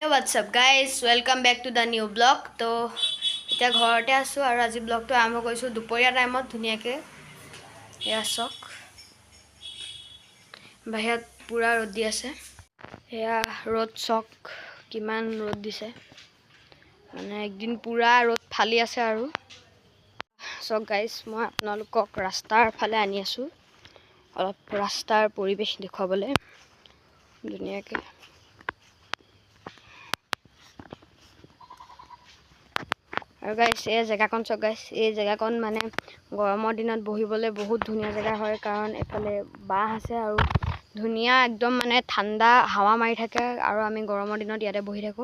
Hey, what's up guys, welcome back to the new vlog. তো এতিয়া ঘৰতে আছো আৰু আজি ব্লগটো আৰম্ভ কৰিছো দুপৰীয়া টাইমত ধুনীয়াকে এয়া চক বাহিৰত পুৰা ৰ'দ দি আছে এয়া ৰ'দ চক কিমান ৰ'দ দিছে মানে একদিন পুৰা ৰ'দ ফালি আছে আৰু চক গাইস মই আপোনালোকক ৰাস্তাৰ ফালে আনি আছো অলপ ৰাস্তাৰ পৰিবেশ দেখুৱাবলৈ ধুনীয়াকে আৰু গাইস এই জেগাখন চক গাইস এই জেগাখন মানে গৰমৰ দিনত বহিবলৈ বহুত ধুনীয়া জেগা হয় কাৰণ এফালে বাঁহ আছে আৰু ধুনীয়া একদম মানে ঠাণ্ডা হাৱা মাৰি থাকে আৰু আমি গৰমৰ দিনত ইয়াতে বহি থাকো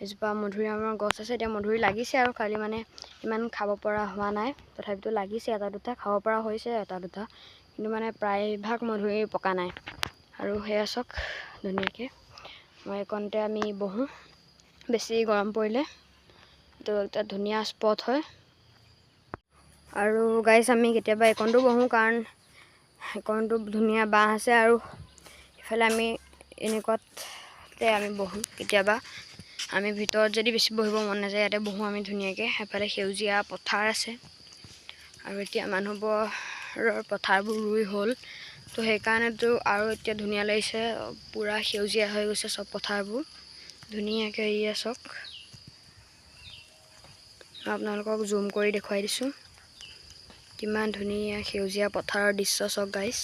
এজোপা মধুৰিআমৰ গছ আছে এতিয়া মধুৰি লাগিছে আৰু খালি মানে ইমান খাব পৰা হোৱা নাই তথাপিতো লাগিছে এটা দুটা খাব পৰা হৈছে এটা দুটা কিন্তু মানে প্ৰায়ভাগ মধুৰি পকা নাই আৰু হেয়া চক ধুনীয়াকে মই কন্তে আমি বহু বেছি গৰম পৰিলে তো এটা ধুনীয়া স্পট হয় আৰু গাইস আমি কেতিয়াবা একনটো বহো কাৰণ একনটো ধুনীয়া বাঁহ আছে আৰু ইফালে আমি এনেকুৱাতে আমি বহো কেতিয়াবা আমি ভিতৰত যদি বেছি বহিব মন নাযায় ইয়াতে বহো আমি ধুনীয়াকে এফালে সেউজীয়া পথাৰ আছে আৰু এতিয়া মানুহবোৰৰ পথাৰবোৰ ৰুই হ'ল তো সেইকাৰণেতো আৰু এতিয়া ধুনীয়া লাগিছে পুৰা সেউজীয়া হৈ গৈছে সব পথাৰবোৰ ধুনীয়াকে ইয়া চক আপোনালোকক জুম কৰি দেখুৱাই দিছো কিমান ধুনীয়া সেউজীয়া পথাৰৰ দৃশ্য চক গাইস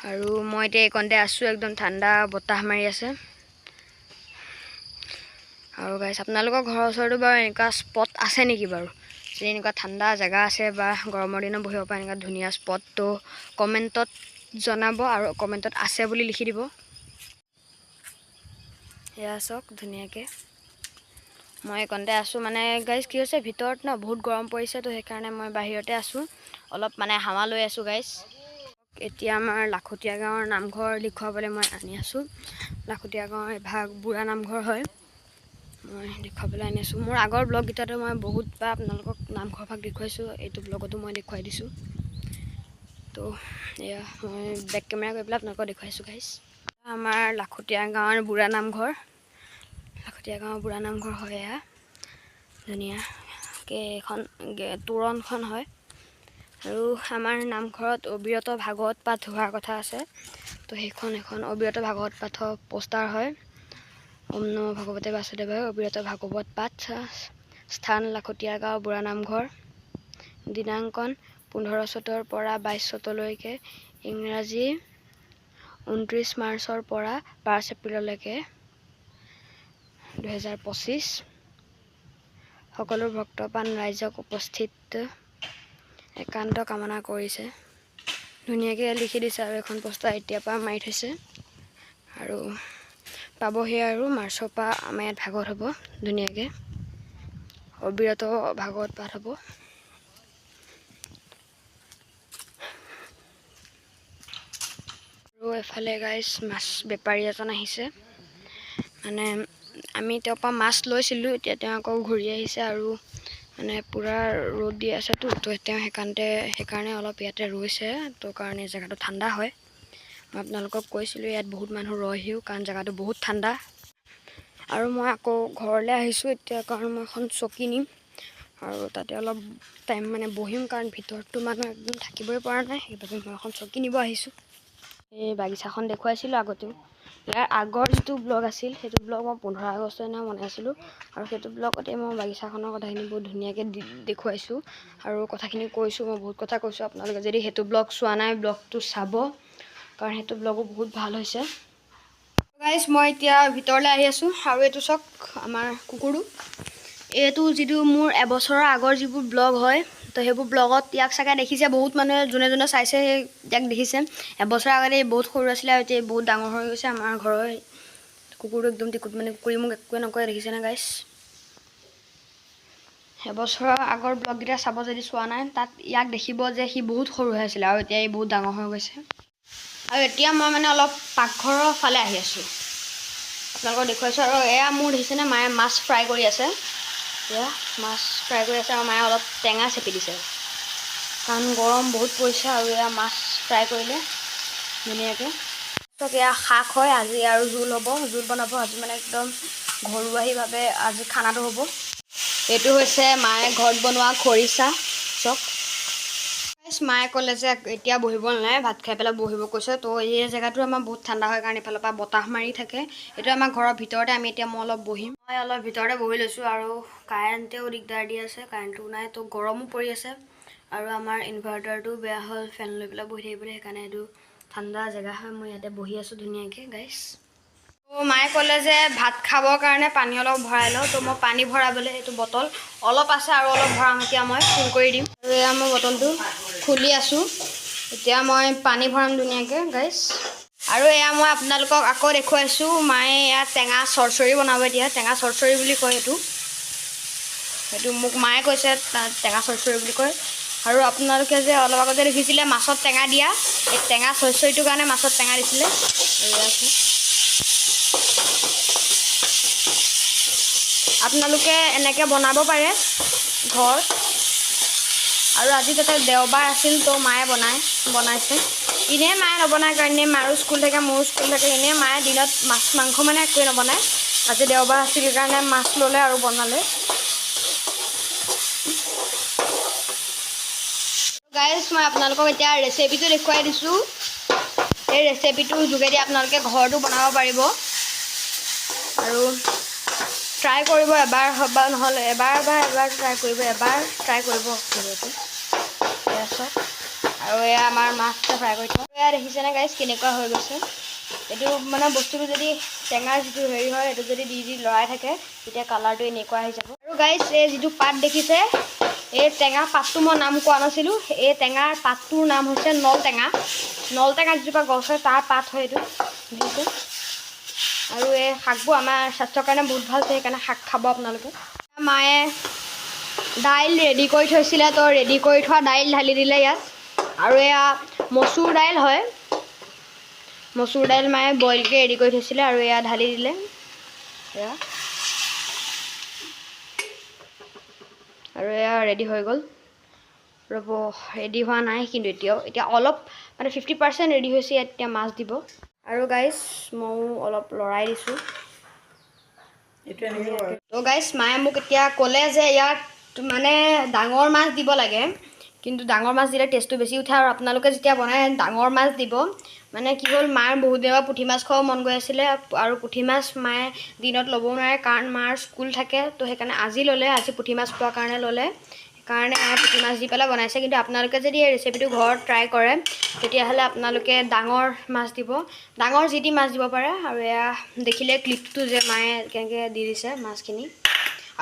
আৰু মই এতিয়া এইকনতে আছো একদম ঠাণ্ডা বতাহ মাৰি আছে আৰু গাইস আপোনালোকৰ ঘৰৰ ওচৰতো বাৰু এনেকুৱা স্পট আছে নেকি বাৰু যে এনেকুৱা ঠাণ্ডা জায়গা আছে বা গৰমৰ দিনত বহিব পৰা এনেকুৱা ধুনীয়া স্পট তো কমেন্টত জনাব আৰু কমেন্টত আছে বুলি লিখি দিব এয়া চক ধুনীয়াকে মই কন্তে আছো মানে গাইস কি হৈছে ভিতৰত না বহুত গৰম পৰিছে তো সেইকাৰণে মই বাহিৰতে আছো অলপ মানে হাৱা লৈ আছো গাইস এতিয়া আমাৰ লাখুটিয়া গাঁৱৰ নামঘৰ দেখুৱাবলৈ মই আনি আছো লাখুটিয়া গাঁৱৰ এভাগ বুঢ়া নামঘৰ হয় মই দেখুৱাবলৈ আনি আছো মোৰ আগৰ ব্লগ গিটাতে মই বহুত বা আপোনালোকক নামঘৰ ভাগ দেখুৱাইছো এইটো ব্লগতো মই দেখুৱাই দিছো তো এয়া মই বেক কেমেৰা কৰি পেলাই আপোনালোকক দেখুৱাইছো গাইস আমাৰ লাখুটিয়া গাঁৱৰ বুঢ়া নামঘৰ বুঢ়া নামঘৰ হয় এয়া ধুনীয়াকে এখন তোৰণখন হয় আৰু আমাৰ নামঘৰত অবিৰত ভাগৱত পাঠ হোৱাৰ কথা আছে তো সেইখন এখন অবিৰত ভাগৱত পাঠৰ পোষ্টাৰ হয় ওম নমঃ ভগৱতে বাসুদেৱায় অবিৰত ভাগৱত পাঠ স্থান লাখুটিয়া গাঁও বুঢ়া নামঘৰ দিনাংকন 15 চতৰ পৰা 22 চতলৈকে ইংৰাজী 29 মাৰ্চৰ পৰা 5 এপ্ৰিললৈকে 2025 সকলো ভক্তপ্ৰাণ ৰাইজক উপস্থিত একান্ত কামনা কৰিছে ধুনীয়াকে লিখি দিছে আৰু এখন পোষ্টাৰ এতিয়া পৰা মাৰি থৈছে আৰু পাবহি আৰু মাৰ্চৰ পৰা আমাৰ ইয়াত ভাগৱত হ'ব ধুনীয়াকে অবিৰত ভাগৱত পাঠ হ'ব আৰু এফালে গাইস মাছ বেপাৰী এজন আহিছে মানে আমি তেওঁৰ পৰা মাছ লৈছিলো এতিয়া তেওঁ আকৌ ঘূৰি আহিছে আৰু মানে পুৰা ৰ'দ দি আছে তো তেওঁ সেইকাৰণে অলপ ইয়াতে ৰৈছে তো কাৰণে জেগাটো ঠাণ্ডা হয় মই আপোনালোকক কৈছিলো ইয়াত বহুত মানুহ ৰয়হিও কাৰণ জেগাটো বহুত ঠাণ্ডা আৰু মই আকৌ ঘৰলৈ আহিছো এতিয়া কাৰণ মই এখন চকী নিম আৰু তাতে অলপ টাইম মানে বহিম কাৰণ ভিতৰতো মানুহ একদম থাকিবই পৰা নাই সেইবাবে মই এখন চকী নিব আহিছো এই বাগিচাখন দেখুৱাইছিলো আগতেও ইয়াৰ আগৰ যিটো ব্লগ আছিল সেইটো ব্লগ মই 15 আগষ্টৰ দিনা বনাইছিলো আৰু সেইটো ব্লগতে মই বাগিচাখনৰ কথাখিনি বহুত ধুনীয়াকৈ দেখুৱাইছো আৰু কথাখিনি কৈছো মই বহুত কথা কৈছো আপোনালোকে যদি সেইটো ব্লগ চোৱা নাই ব্লগটো চাব কাৰণ সেইটো ব্লগো বহুত ভাল হৈছে গাইস মই এতিয়া ভিতৰলৈ আহি আছো আৰু এইটো চক আমাৰ কুকুৰটো এইটো যিটো মোৰ এবছৰৰ আগৰ যিবোৰ ব্লগ হয় তো সেইবোৰ ব্লগত ইয়াক চাগে দেখিছে বহুত মানুহে যোনে যোনে চাইছে ইয়াক দেখিছে এবছৰ আগতে বহুত সৰু আছিলে আৰু এতিয়া বহুত ডাঙৰ হৈ গৈছে আমাৰ ঘৰৰ কুকুৰটো একদম টিকুট মানে কুকুৰী মোক একোৱে নকৰে দেখিছে না গাইস এবছৰৰ আগৰ ব্লগ গিটা চাব যদি চোৱা নাই তাত ইয়াক দেখিব যে সি বহুত সৰু হৈ আছিল আৰু এতিয়া ই বহুত ডাঙৰ হৈ গৈছে আৰু এতিয়া মই মানে অলপ পাকঘৰৰ ফালে আহি আছো আপোনালোকক দেখুৱাইছো আৰু এয়া মোৰ দেখিছেনে মায়ে মাছ ফ্ৰাই কৰি আছে এয়া মাছ ফ্ৰাই কৰি আছে আৰু মায়ে অলপ টেঙা চেপি দিছে কাৰণ গৰম বহুত পৰিছে আৰু এয়া মাছ ফ্ৰাই কৰিলে ধুনীয়াকৈ এয়া শাক হয় আজি আৰু জোল হ'ব, জোল বনাব আজি মানে একদম ঘৰুৱাভাৱে আজি খানাটো হ'ব। এইটো হৈছে মায়ে ঘৰত বনোৱা খৰিচা চক। মায়ে ক'লে যে এতিয়া বহিব নালাগে, ভাত খাই পেলাই বহিব কৈছে। তো এই জেগাটো আমাৰ বহুত ঠাণ্ডা হয় কাৰণে ইফালৰ পৰা বতাহ মাৰি থাকে। এইটো আমাৰ ঘৰৰ ভিতৰতে, মই অলপ বহিম। মই অলপ ভিতৰতে বহি লৈছোঁ আৰু কাৰেণ্টেও দিগদাৰ দি আছে, কাৰেণ্টটো নাই, তো গৰমো পৰি আছে আৰু আমাৰ ইনভাৰ্টাৰটো বেয়া হ'ল, ফেন লৈ পেলাই বহি থাকিবলৈ, সেইকাৰণে এইটো ঠাণ্ডা জেগা হয়। মই ইয়াতে বহি আছোঁ ধুনীয়াকৈ গাইছ। তো মায়ে ক'লে যে ভাত খাবৰ কাৰণে পানী অলপ ভৰাই লওঁ, তো মই পানী ভৰাবলৈ এইটো বটল অলপ আছে আৰু অলপ ভৰাম, এতিয়া মই ফুল কৰি দিম। আৰু এয়া মই বটলটো খুলি আছোঁ, এতিয়া মই পানী ভৰাম ধুনীয়াকৈ গাইছ। আৰু এয়া মই আপোনালোকক আকৌ দেখুৱাইছোঁ, মায়ে এয়া টেঙা চৰচৰি বনাব। এতিয়া টেঙা চৰচৰি বুলি কয় সেইটো মোক মায়ে কৈছে টেঙা চৰচৰি বুলি কয়। আৰু আপোনালোকে যে অলপ আগতে দেখিছিলে মাছত টেঙা দিয়া, এই টেঙা চৰচৰিটোৰ কাৰণে মাছত টেঙা দিছিলে। আপোনালোকে এনেকৈ বনাব পাৰে ঘৰত। আৰু আজি তাতে দেওবাৰ আছিল, তো মায়ে বনাইছে। এনেই মায়ে নবনায় কাৰণে মাৰো স্কুল থাকে, মোৰো স্কুল থাকে। এনেই মায়ে দিনত মাছ মাংস মানে একোৱে নবনায়। আজি দেওবাৰ আছিল কাৰণে মাছ ল'লে আৰু বনালে। গাইজ মই আপোনালোকক এতিয়া ৰেচিপিটো দেখুৱাই দিছোঁ। এই ৰেচিপিটোৰ যোগেদি আপোনালোকে ঘৰতো বনাব পাৰিব আৰু ট্ৰাই কৰিব। এবাৰ বা নহ'লে এবাৰ ট্ৰাই কৰিব, ট্ৰাই কৰিব ধুনীয়াকৈ। এয়া চাওক, আৰু এয়া আমাৰ মাছ ফ্ৰাই কৰি থোৱা। এয়া দেখিছেনে গাইজ কেনেকুৱা হৈ গৈছে। এইটো মানে বস্তুটো যদি টেঙাৰ যিটো হেৰি হয়, সেইটো যদি দি লৰাই থাকে, তেতিয়া কালাৰটো এনেকুৱা আহি যাব। আৰু গাইজ এই যিটো পাত দেখিছে, এই টেঙা পাতটো মই নাম কোৱা নাছিলোঁ। এই টেঙাৰ পাতটোৰ নাম হৈছে নলটেঙা। নলটেঙা যিজোপা গছ হয় তাৰ পাত হয় এইটো যিহেতু। আৰু এই শাকবোৰ আমাৰ স্বাস্থ্যৰ কাৰণে বহুত ভাল, সেইকাৰণে শাক খাব আপোনালোকে। মায়ে দাইল ৰেডি কৰি থৈছিলে, তো ৰেডি কৰি থোৱা দাইল ঢালি দিলে ইয়াত। আৰু এয়া মচুৰ দাইল হয়, মচুৰ দাইল মায়ে বইলকৈ ৰেডি কৰি থৈছিলে আৰু এয়া ঢালি দিলে। এয়া আৰু এয়া ৰেডি হৈ গ'ল। ৰ'ব, ৰেডি হোৱা নাই কিন্তু এতিয়া অলপ মানে 50% ৰেডি হৈছে। ইয়াত এতিয়া মাছ দিব। আৰু গাইজ ময়ো অলপ লৰাই দিছোঁ। তো গাইজ মায়ে মোক এতিয়া ক'লে যে ইয়াত মানে ডাঙৰ মাছ দিব লাগে, কিন্তু ডাঙৰ মাছ দিলে টেষ্টটো বেছি উঠে। আৰু আপোনালোকে যেতিয়া বনায় ডাঙৰ মাছ দিব। মানে কি হ'ল, মাৰ বহুত দিনৰ পৰা পুঠি মাছ খাব মন গৈ আছিলে, আৰু পুঠি মাছ মায়ে দিনত ল'বও নোৱাৰে কাৰণ মাৰ স্কুল থাকে। তো সেইকাৰণে আজি ল'লে, আজি পুঠি মাছ পোৱাৰ কাৰণে ল'লে, সেইকাৰণে মায়ে পুঠি মাছ দি পেলাই বনাইছে। কিন্তু আপোনালোকে যদি এই ৰেচিপিটো ঘৰত ট্ৰাই কৰে, তেতিয়াহ'লে আপোনালোকে ডাঙৰ মাছ দিব, ডাঙৰ যি টি মাছ দিব পাৰে। আৰু এয়া দেখিলে ক্লিপটো যে মায়ে কেনেকৈ দি দিছে মাছখিনি।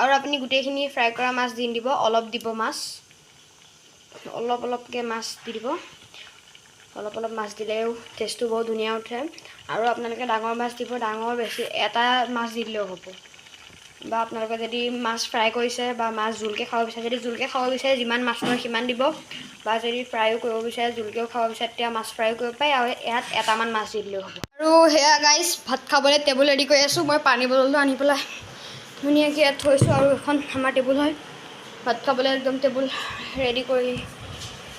আৰু আপুনি গোটেইখিনি ফ্ৰাই কৰা মাছ দি দিব, অলপ দিব মাছ, অলপকৈ মাছ দি দিব। অলপ মাছ দিলেও টেষ্টটো বহুত ধুনীয়া উঠে। আৰু আপোনালোকে ডাঙৰ মাছ দিব, ডাঙৰ বেছি এটা মাছ দি দিলেও হ'ব। বা আপোনালোকে যদি মাছ ফ্ৰাই কৰিছে বা মাছ জোলকৈ খাব বিচাৰে, যদি জোলকৈ খাব বিচাৰে যিমান মাছ লয় সিমান দিব। বা যদি ফ্ৰাইও কৰিব বিচাৰে, জোলকৈও খাব বিচাৰে, তেতিয়া মাছ ফ্ৰাই কৰিব পাৰে। আৰু ইয়াত এটামান মাছ দি দিলেও হ'ব। আৰু সেয়া গাইজ ভাত খাবলৈ টেবুল ৰেডি কৰি আছোঁ। মই পানী বটলটো আনি পেলাই ধুনীয়াকৈ ইয়াত থৈছোঁ, আৰু এখন আমাৰ টেবুল হয়। ভাত খাবলৈ একদম টেবুল ৰেডি কৰি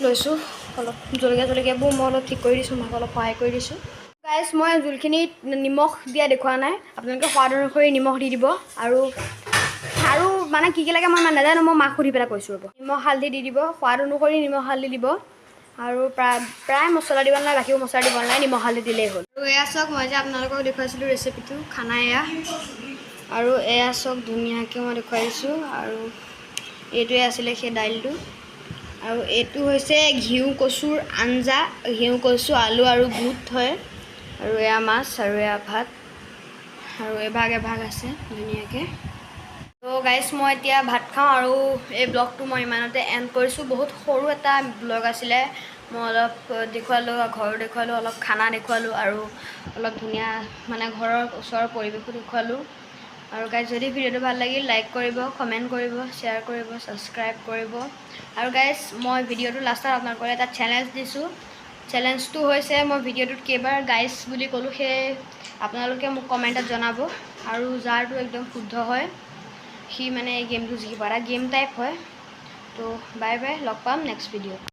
লৈছোঁ। অলপ জলকীয়াবোৰ মই অলপ ঠিক কৰি দিছোঁ, মাক অলপ সহায় কৰি দিছোঁ। গাইজ মই জোলখিনিত নিমখ দিয়া দেখুওৱা নাই, আপোনালোকে সোৱাদ অনুসৰি নিমখ দি দিব। আৰু মানে কি লাগে মই ইমান নাজানো, মই মাক সুধি পেলাই কৈছোঁ। ৰ'ব, নিমখ হালধি দি দিব, সোৱাদ অনুসৰি নিমখ হালধি দিব। আৰু প্ৰায় মছলা দিব নালাগে, বাকীবোৰ মছলা দিব নালাগে, নিমখ হালধি দিলেই হ'ল। আৰু এয়া চাওক, মই যে আপোনালোকক দেখুৱাইছিলোঁ ৰেচিপিটো খানা এয়া। আৰু এয়া চাওক ধুনীয়াকৈ মই দেখুৱাই দিছোঁ। আৰু এইটোৱে আছিলে সেই দাইলটো। আৰু এইটো হৈছে ঘিউ কচুৰ আঞ্জা, ঘিউ কচু, আলু আৰু বুট হয়। আৰু এয়া মাছ, আৰু এয়া ভাত, আৰু এভাগ আছে ধুনীয়াকৈ। তো গাইজ মই এতিয়া ভাত খাওঁ, আৰু এই ব্লগটো মই ইমানতে এণ্ড কৰিছোঁ। বহুত সৰু এটা ব্লগ আছিলে, মই অলপ দেখুৱালোঁ, ঘৰো দেখুৱালোঁ, অলপ খানা দেখুৱালোঁ, আৰু অলপ ধুনীয়া মানে ঘৰৰ ওচৰৰ পৰিৱেশো দেখুৱালোঁ। আৰু গাইজ যদি ভিডিঅ'টো ভাল লাগিল, লাইক কৰিব, কমেণ্ট কৰিব, শ্বেয়াৰ কৰিব, ছাবস্ক্ৰাইব কৰিব। আৰু গাইজ মই ভিডিঅ'টো লাষ্টত আপোনালোকৰ এটা চেলেঞ্জ দিছোঁ। চেলেঞ্জটো হৈছে মই ভিডিঅ'টোত কেইবাৰ গাইজ বুলি ক'লোঁ, সেই আপোনালোকে মোক কমেণ্টত জনাব। আৰু যাৰটো একদম শুদ্ধ হয়, সি মানে এই গেমটো জিকিব। এটা গেম টাইপ হয়। তো বাই বাই, লগ পাম নেক্সট ভিডিঅ'ত।